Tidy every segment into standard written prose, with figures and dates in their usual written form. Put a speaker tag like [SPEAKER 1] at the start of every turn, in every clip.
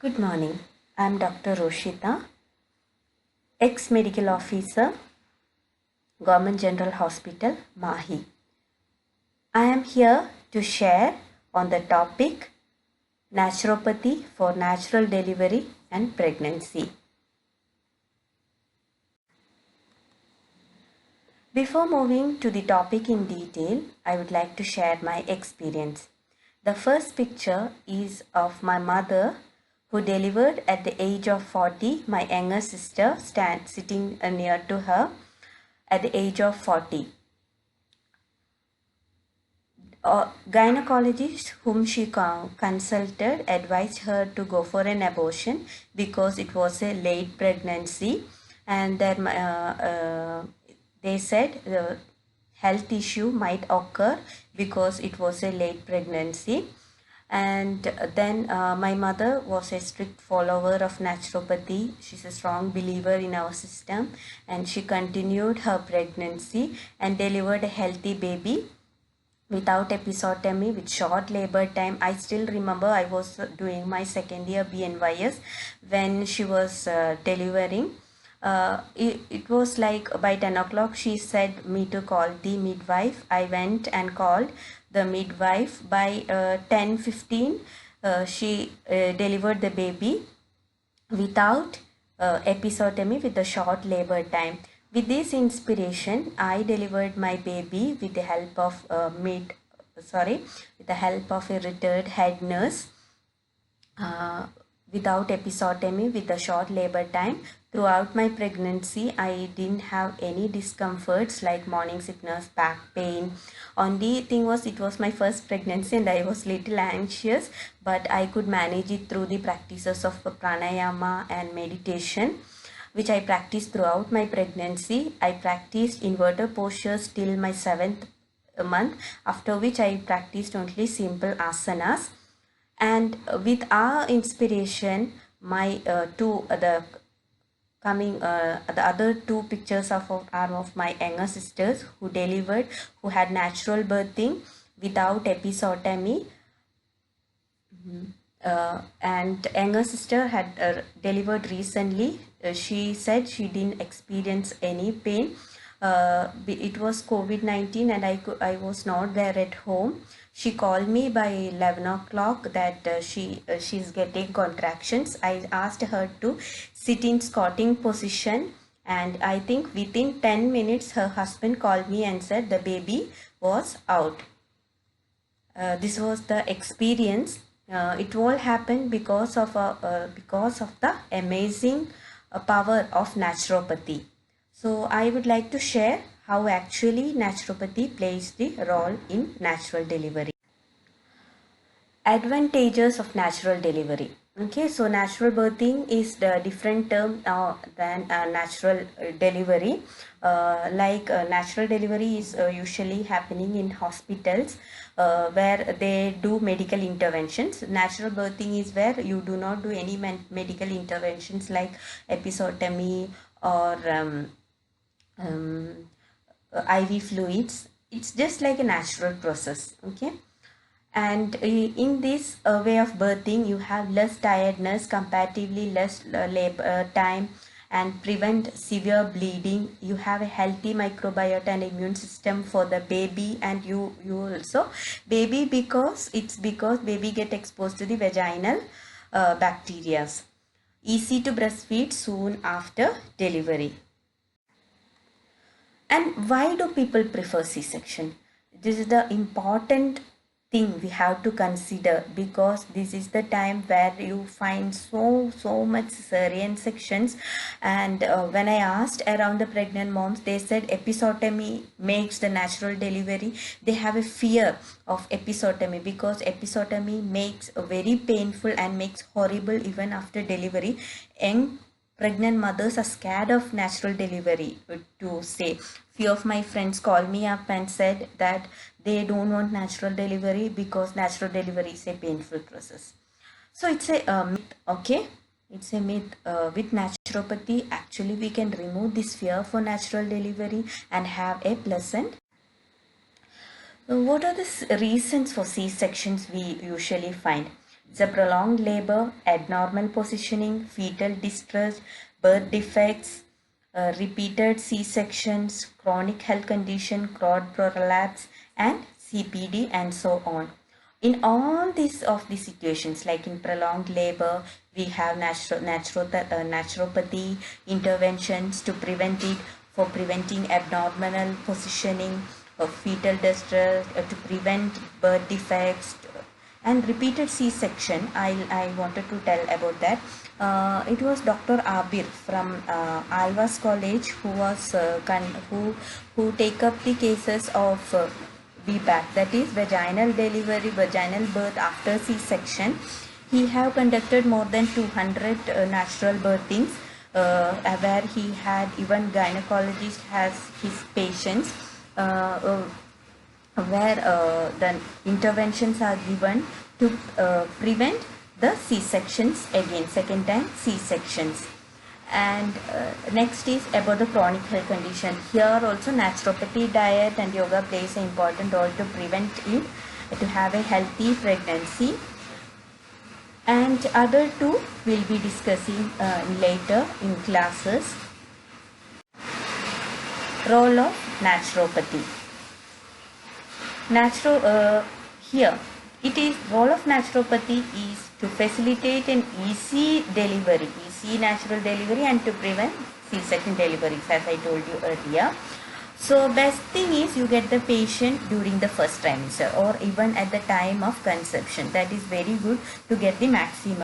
[SPEAKER 1] Good morning. I am Dr. Roshita, ex-medical officer, Government General Hospital, Mahi. I am here to share on the topic naturopathy for natural delivery and pregnancy. Before moving to the topic in detail, I would like to share my experience. The first picture is of my mother who delivered at the age of 40, my younger sister sitting near to her at the age of 40. Gynecologist whom she consulted advised her to go for an abortion because it was a late pregnancy, and then they said the health issue might occur because it was a late pregnancy. And then my mother was a strict follower of naturopathy. She's a strong believer in our system, and she continued her pregnancy and delivered a healthy baby without episiotomy, with short labor time. I still remember I was doing my second year BNYS when she was delivering. It was like by 10 o'clock she said me to call the midwife. I went and called the midwife. By 10:15 she delivered the baby without episiotomy, with the short labor time. With this inspiration, I delivered my baby with the help of with the help of a retired head nurse, without episiotomy, with the short labor time. Throughout my pregnancy, I didn't have any discomforts like morning sickness, back pain. Only thing was, it was my first pregnancy and I was little anxious, but I could manage it through the practices of pranayama and meditation, which I practiced throughout my pregnancy. I practiced inverted postures till my 7th month, after which I practiced only simple asanas. And with our inspiration, my the other two pictures are of my younger sisters who delivered, who had natural birthing without episiotomy. And younger sister had delivered recently. She said she didn't experience any pain. It was COVID-19 and I was not there at home. She called me by 11 o'clock that she's getting contractions. I asked her to sit in squatting position, and I think within 10 minutes her husband called me and said the baby was out. This was the experience. It all happened because of the amazing power of naturopathy. So I would like to share how actually naturopathy plays the role in natural delivery. Advantages of natural delivery. Okay, so natural birthing is the different term than natural delivery. Natural delivery is usually happening in hospitals where they do medical interventions. Natural birthing is where you do not do any medical interventions like episiotomy or IV fluids. It's just like a natural process. Okay. And in this way of birthing, you have less tiredness, comparatively less labor time, and prevent severe bleeding. You have a healthy microbiota and immune system for the baby, and you also baby, because baby get exposed to the vaginal bacteria. Easy to breastfeed soon after delivery. And why do people prefer C-section? This is the important thing we have to consider, because this is the time where you find so much cesarean sections. And when I asked around the pregnant moms, they said episiotomy makes the natural delivery. They have a fear of episiotomy because episiotomy makes very painful and makes horrible even after delivery. Young pregnant mothers are scared of natural delivery, to say. Few of my friends called me up and said that they don't want natural delivery because natural delivery is a painful process. So it's a myth, okay? It's a myth. With naturopathy, actually we can remove this fear for natural delivery and have a pleasant. What are the reasons for C-sections we usually find? The prolonged labor, abnormal positioning, fetal distress, birth defects, repeated C-sections, chronic health condition, cord prolapse, and CPD, and so on. In all these of the situations, like in prolonged labor, we have naturopathy interventions to prevent it, for preventing abnormal positioning of fetal distress, to prevent birth defects, and repeated C-section. I wanted to tell about that. It was Dr. Abir from Alvas College who was who take up the cases of VBAC, that is vaginal delivery, vaginal birth after C-section. He have conducted more than 200 natural birthings, where he had even gynecologist as his patients, where the interventions are given to prevent the C-sections, again second time C-sections. And next is about the chronic health condition. Here also naturopathy, diet and yoga plays an important role to prevent it, to have a healthy pregnancy. And other two we'll be discussing later in classes. Role of naturopathy. Here it is, role of naturopathy is to facilitate an easy delivery, easy natural delivery, and to prevent C-section deliveries, as I told you earlier. So best thing is you get the patient during the first trimester or even at the time of conception. That is very good to get the maximum.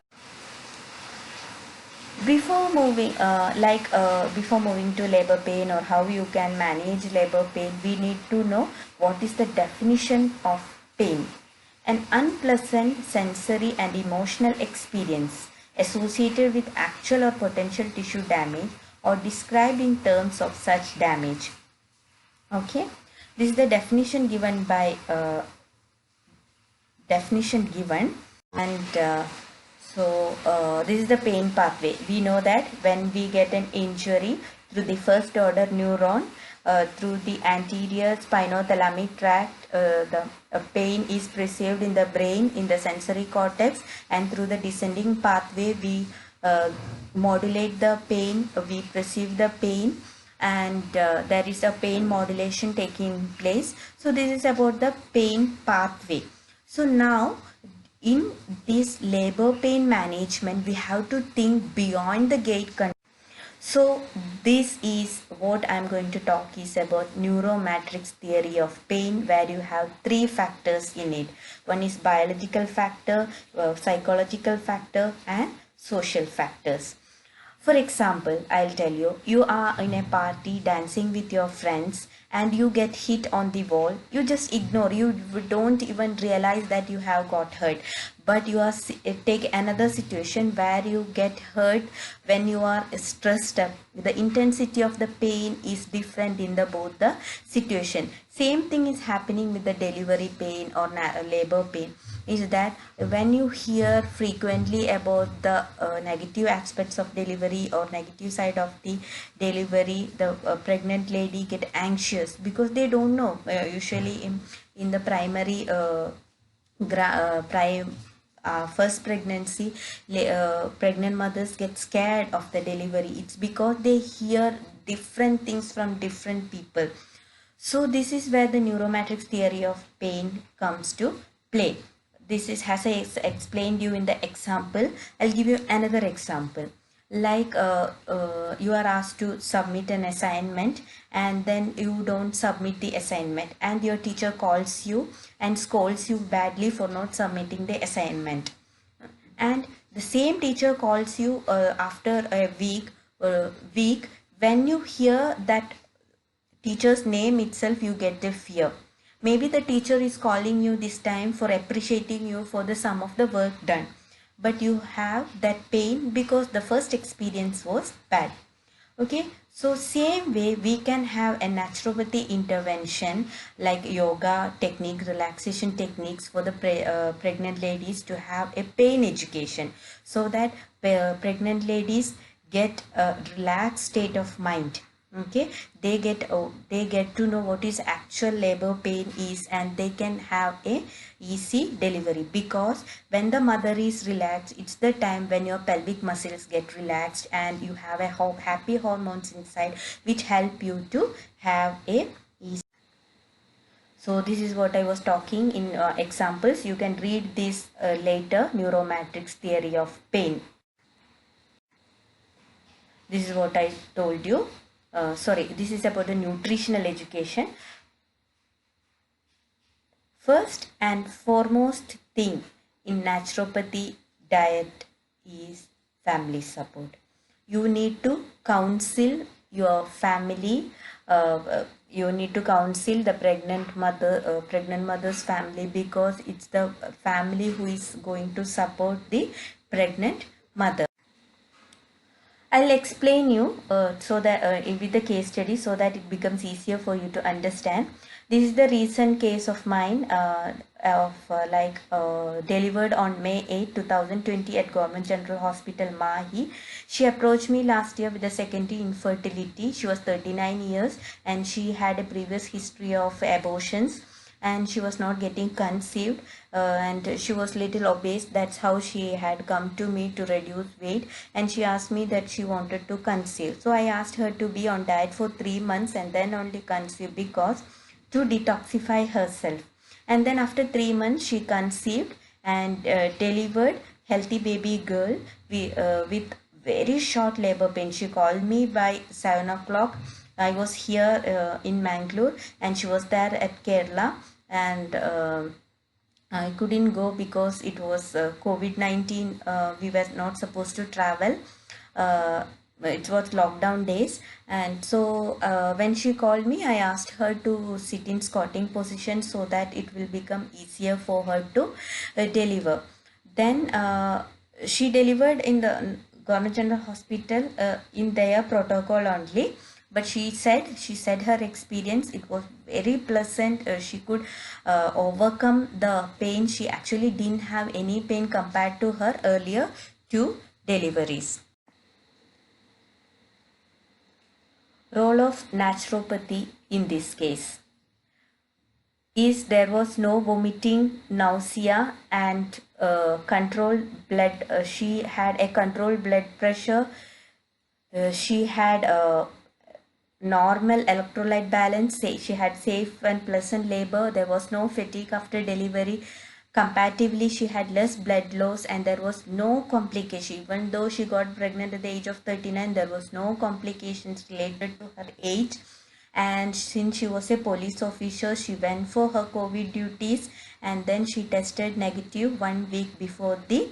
[SPEAKER 1] Before moving to labor pain or how you can manage labor pain, we need to know what is the definition of pain. An unpleasant sensory and emotional experience associated with actual or potential tissue damage or described in terms of such damage. Okay, this is the definition given by and this is the pain pathway. We know that when we get an injury through the first order neuron, through the anterior spinothalamic tract, the pain is perceived in the brain, in the sensory cortex, and through the descending pathway we modulate the pain, we perceive the pain, and there is a pain modulation taking place. So this is about the pain pathway. So now in this labor pain management, we have to think beyond the gate condition. So this is what I'm going to talk is about neuromatrix theory of pain, where you have three factors in it. One is biological factor, psychological factor, and social factors. For example, I'll tell you, you are in a party dancing with your friends and you get hit on the wall. You just ignore, you don't even realize that you have got hurt. But you are take another situation where you get hurt when you are stressed up. The intensity of the pain is different in the both the situation. Same thing is happening with the delivery pain or labor pain. Is that when you hear frequently about the negative aspects of delivery or negative side of the delivery, the pregnant lady get anxious because they don't know. Usually in the primary first pregnancy, pregnant mothers get scared of the delivery. It's because they hear different things from different people. So this is where the neuromatrix theory of pain comes to play. This is, as I explained you in the example, I'll give you another example. Like you are asked to submit an assignment and then you don't submit the assignment and your teacher calls you and scolds you badly for not submitting the assignment. And the same teacher calls you after a week, when you hear that teacher's name itself, you get the fear. Maybe the teacher is calling you this time for appreciating you for the sum of the work done. But you have that pain because the first experience was bad. Okay, so same way we can have a naturopathy intervention like yoga technique, relaxation techniques for the pregnant ladies to have a pain education, so that pregnant ladies get a relaxed state of mind. Okay, they get to know what is actual labor pain is, and they can have a easy delivery, because when the mother is relaxed, it's the time when your pelvic muscles get relaxed and you have a happy hormones inside, which help you to have a easy. So this is what I was talking in examples. You can read this later, neuromatrix theory of pain. This is what I told you. Sorry, this is about the nutritional education. First and foremost thing in naturopathy diet is family support. You need to counsel your family. You need to counsel the pregnant mother's family, because it's the family who is going to support the pregnant mother. I'll explain you so that with the case study, so that it becomes easier for you to understand. This is the recent case of mine delivered on May 8, 2020 at Government General Hospital, Mahi. She approached me last year with a secondary infertility. She was 39 years and she had a previous history of abortions, and she was not getting conceived, and she was little obese. That's how she had come to me to reduce weight, and she asked me that she wanted to conceive. So I asked her to be on diet for 3 months and then only conceive, because to detoxify herself. And then after 3 months she conceived and delivered healthy baby girl with very short labor pain. She called me by 7 o'clock. I was here in Mangalore and she was there at Kerala, and I couldn't go because it was COVID-19. We were not supposed to travel. It was lockdown days, and so when she called me, I asked her to sit in squatting position so that it will become easier for her to deliver. Then she delivered in the Government General Hospital in their protocol only. But she said her experience, it was very pleasant. She could overcome the pain. She actually didn't have any pain compared to her earlier two deliveries. Role of naturopathy in this case is there was no vomiting, nausea, and controlled blood. She had a controlled blood pressure. She had a normal electrolyte balance. She had safe and pleasant labor. There was no fatigue after delivery. Comparatively, she had less blood loss and there was no complication. Even though she got pregnant at the age of 39, there was no complications related to her age. And since she was a police officer, she went for her COVID duties, and then she tested negative 1 week before the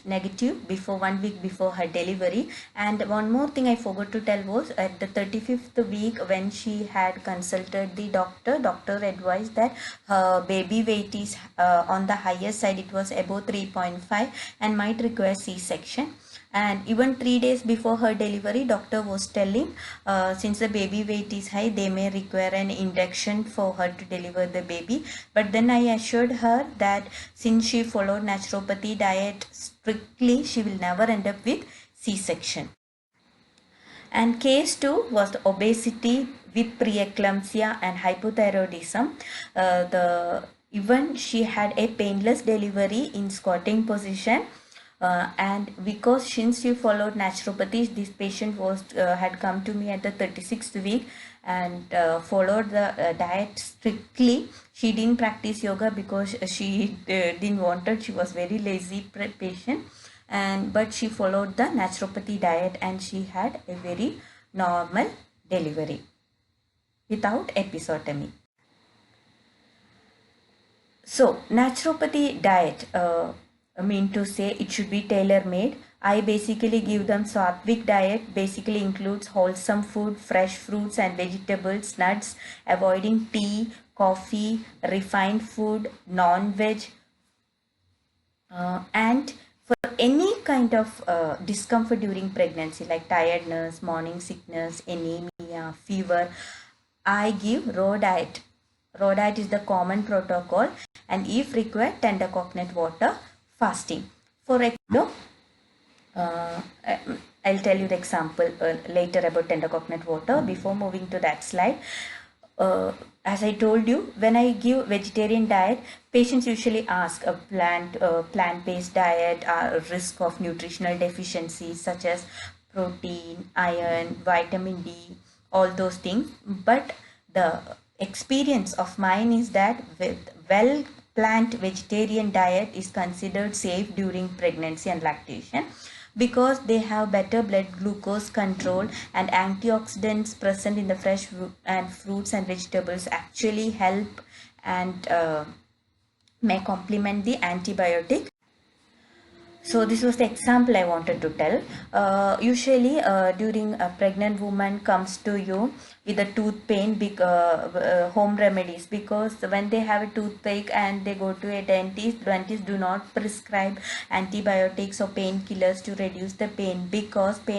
[SPEAKER 1] negative before 1 week before her delivery. And one more thing I forgot to tell was, at the 35th week, when she had consulted the doctor advised that her baby weight is on the higher side. It was above 3.5 and might require C-section. And even 3 days before her delivery, doctor was telling, since the baby weight is high, they may require an induction for her to deliver the baby. But then I assured her that since she followed naturopathy diet strictly, she will never end up with C-section. And case 2 was the obesity with preeclampsia and hypothyroidism. Even she had a painless delivery in squatting position. And because since she followed naturopathy, this patient had come to me at the 36th week and followed the diet strictly. She didn't practice yoga because she didn't want it. She was very lazy patient, but she followed the naturopathy diet and she had a very normal delivery without episiotomy. So naturopathy diet, mean to say it should be tailor-made. I basically give them Sattvic diet, basically includes wholesome food, fresh fruits and vegetables, nuts, avoiding tea, coffee, refined food, non-veg, and for any kind of discomfort during pregnancy, like tiredness, morning sickness, anemia, fever, I give raw diet. Raw diet is the common protocol, and if required, tender coconut water, fasting. For example, I'll tell you the example later about tender coconut water. Before moving to that slide, as I told you, when I give vegetarian diet, patients usually ask a plant-based diet are risk of nutritional deficiencies such as protein, iron, vitamin D, all those things. But the experience of mine is that with well plant vegetarian diet is considered safe during pregnancy and lactation because they have better blood glucose control, and antioxidants present in the fresh and fruits and vegetables actually help and may complement the antibiotic. So this was the example I wanted to tell. Usually during a pregnant woman comes to you with a tooth pain, home remedies, because when they have a toothache and they go to a dentist do not prescribe antibiotics or painkillers to reduce the pain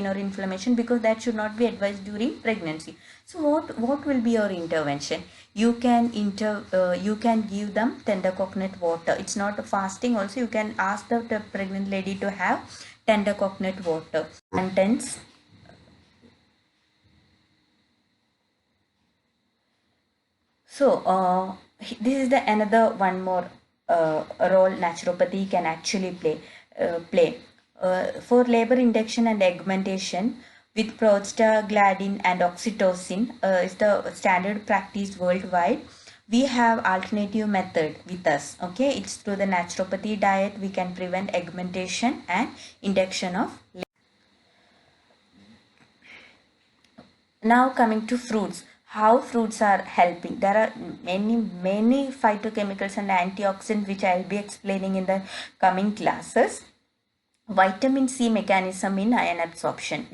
[SPEAKER 1] or inflammation, because that should not be advised during pregnancy. So what will be your intervention? You can give them tender coconut water. It's not a fasting. Also, you can ask the pregnant lady to have tender coconut water. Contents. So this is the another one more role naturopathy can actually play. For labor induction and augmentation with prostaglandin and oxytocin is the standard practice worldwide. We have alternative method with us. Okay, it's through the naturopathy diet we can prevent augmentation and induction of labor. Now coming to fruits, how fruits are helping. There are many phytochemicals and antioxidants which I will be explaining in the coming classes. Vitamin C mechanism in iron absorption.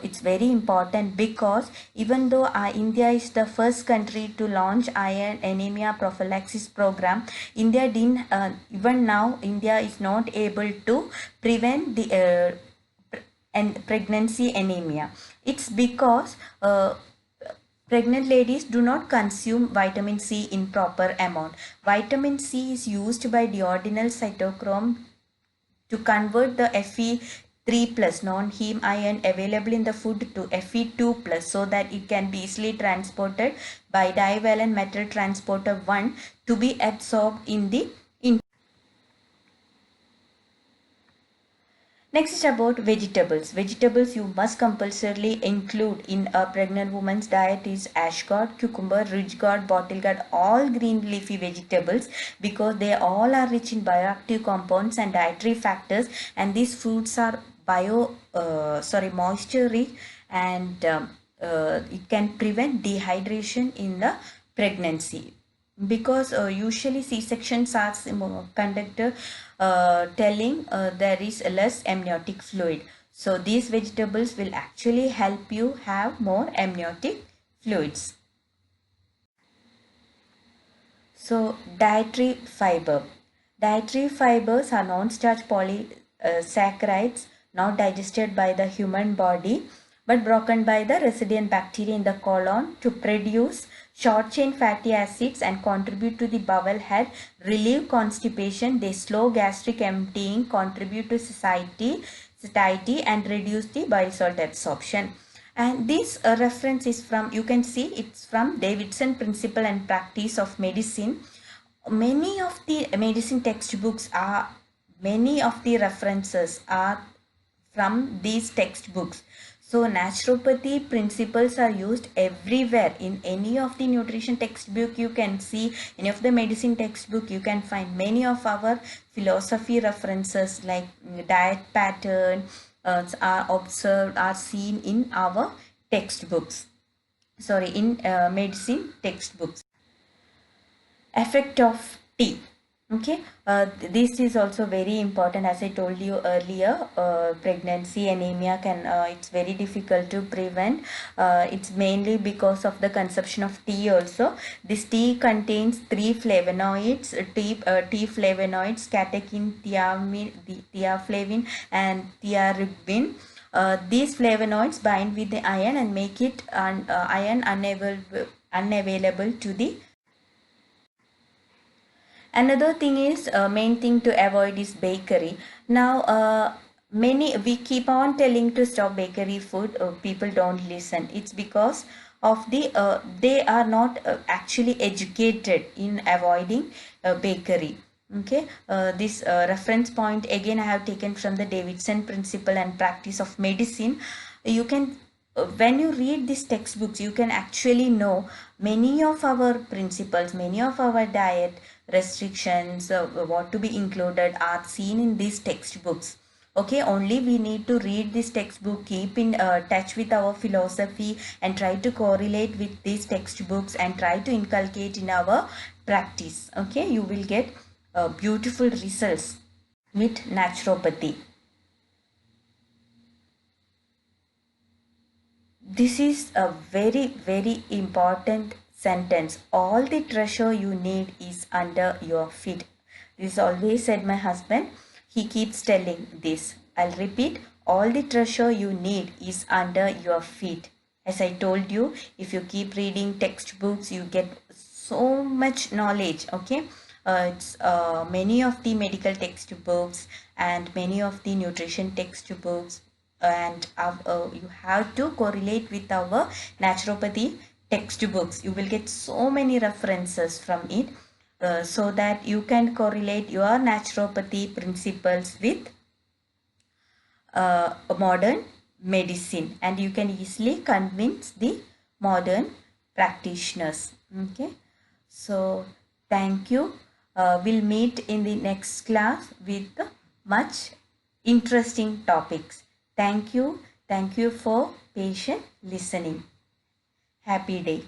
[SPEAKER 1] It's very important because even though India is the first country to launch iron anemia prophylaxis program, India didn't even now India is not able to prevent the and pregnancy anemia. It's because pregnant ladies do not consume vitamin C in proper amount. Vitamin C is used by duodenal cytochrome to convert the Fe3 plus non-heme iron available in the food to Fe2 plus, so that it can be easily transported by divalent metal transporter 1 to be absorbed in the Next is about vegetables. Vegetables you must compulsorily include in a pregnant woman's diet is ash gourd, cucumber, ridge gourd, bottle gourd, all green leafy vegetables, because they all are rich in bioactive compounds and dietary factors, and these foods are moisture rich, and it can prevent dehydration in the pregnancy, because usually C-sections are conducted telling there is less amniotic fluid. So these vegetables will actually help you have more amniotic fluids. So dietary fiber. Dietary fibers are non-starch polysaccharides not digested by the human body but broken by the resident bacteria in the colon to produce short chain fatty acids and contribute to the bowel head, relieve constipation, they slow gastric emptying, contribute to satiety and reduce the bile salt absorption. And this reference is from, you can see it's from Davidson Principle and Practice of Medicine. Many of the medicine textbooks many of the references are from these textbooks. So naturopathy principles are used everywhere. In any of the nutrition textbook you can see, any of the medicine textbook you can find many of our philosophy references like diet pattern are seen in our textbooks. In medicine textbooks. Effect of tea. Okay, this is also very important. As I told you earlier, pregnancy anemia it's very difficult to prevent. It's mainly because of the consumption of tea also. This tea contains 3 flavonoids, tea flavonoids, catechin, theaflavin and thearubin. These flavonoids bind with the iron and make it iron unavailable to the. Another thing is main thing to avoid is bakery. Now many, we keep on telling to stop bakery food, people don't listen. It's because of the they are not actually educated in avoiding bakery. Okay, this reference point again I have taken from the Davidson Principle and Practice of Medicine. You can when you read these textbooks, you can actually know many of our principles, many of our diet restrictions, what to be included are seen in these textbooks. Okay, only we need to read this textbook, keep in touch with our philosophy, and try to correlate with these textbooks and try to inculcate in our practice. Okay, you will get beautiful results with naturopathy. This is a very, very important sentence. All the treasure you need is under your feet. This is always said my husband. He keeps telling this. I'll repeat. All the treasure you need is under your feet. As I told you, if you keep reading textbooks, you get so much knowledge. Okay. It's many of the medical textbooks and many of the nutrition textbooks, and you have to correlate with our naturopathy textbooks. You will get so many references from it, so that you can correlate your naturopathy principles with modern medicine, and you can easily convince the modern practitioners. Okay, so thank you. We'll meet in the next class with much interesting topics. Thank you. Thank you for patient listening. Happy day.